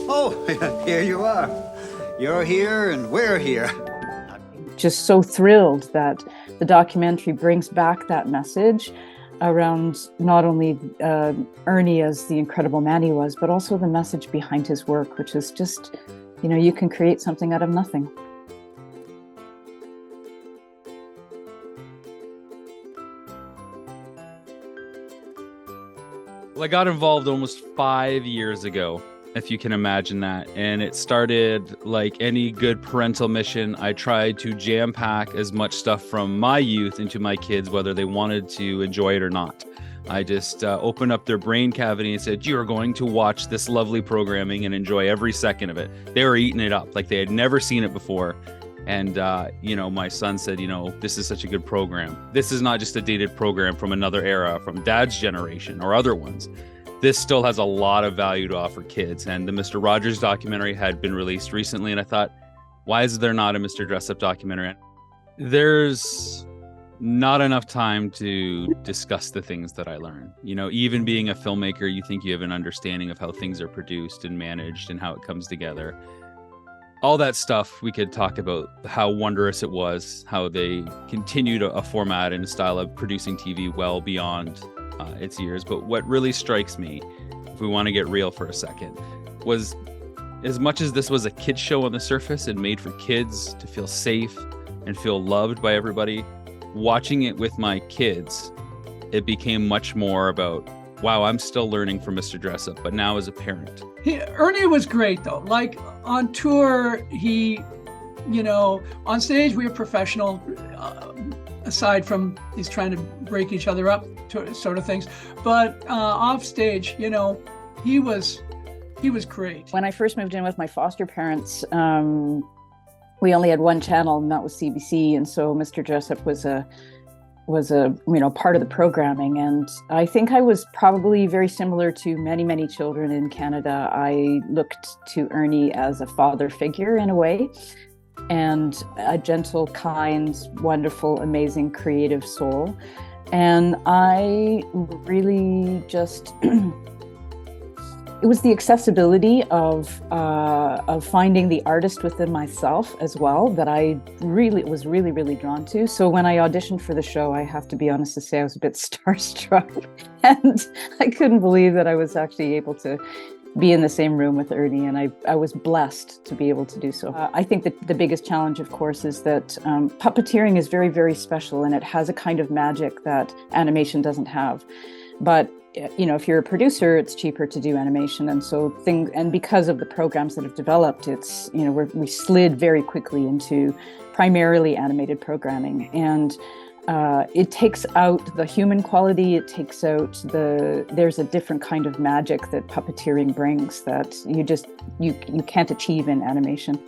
Oh, here you are. You're here and we're here. Just so thrilled that the documentary brings back that message around not only Ernie as the incredible man he was, but also the message behind his work, which is just, you can create something out of nothing. Well, I got involved almost 5 years ago, if you can imagine that. And it started like any good parental mission. I tried to jam pack as much stuff from my youth into my kids, whether they wanted to enjoy it or not. I just opened up their brain cavity and said, you are going to watch this lovely programming and enjoy every second of it. They were eating it up like they had never seen it before. And, my son said, this is such a good program. This is not just a dated program from another era, from Dad's generation or other ones. This still has a lot of value to offer kids. And the Mr. Rogers documentary had been released recently. And I thought, why is there not a Mr. Dressup documentary? There's not enough time to discuss the things that I learned. Even being a filmmaker, you think you have an understanding of how things are produced and managed and how it comes together. All that stuff we could talk about, how wondrous it was, how they continued a format and a style of producing TV well beyond its years. But what really strikes me, if we want to get real for a second, was as much as this was a kid's show on the surface and made for kids to feel safe and feel loved by everybody, watching it with my kids, it became much more about, wow, I'm still learning from Mr. Dressup, but now as a parent. Ernie was great, though. Like on tour, on stage, we were professional, aside from he's trying to break each other up sort of things. But off stage, he was great. When I first moved in with my foster parents, we only had one channel, and that was CBC. And so Mr. Dressup was a part of the programming. And I think I was probably very similar to many children in Canada. I looked to Ernie as a father figure in a way, and a gentle, kind, wonderful, amazing, creative soul. And I really just it was the accessibility of finding the artist within myself as well that I was really drawn to. So when I auditioned for the show, I have to be honest to say I was a bit starstruck, and I couldn't believe that I was actually able to be in the same room with Ernie, and I was blessed to be able to do so. I think that the biggest challenge, of course, is that puppeteering is very special, and it has a kind of magic that animation doesn't have. But if you're a producer, it's cheaper to do animation. And so because of the programs that have developed, it's, we slid very quickly into primarily animated programming. And it takes out the human quality. It takes out there's a different kind of magic that puppeteering brings that you can't achieve in animation.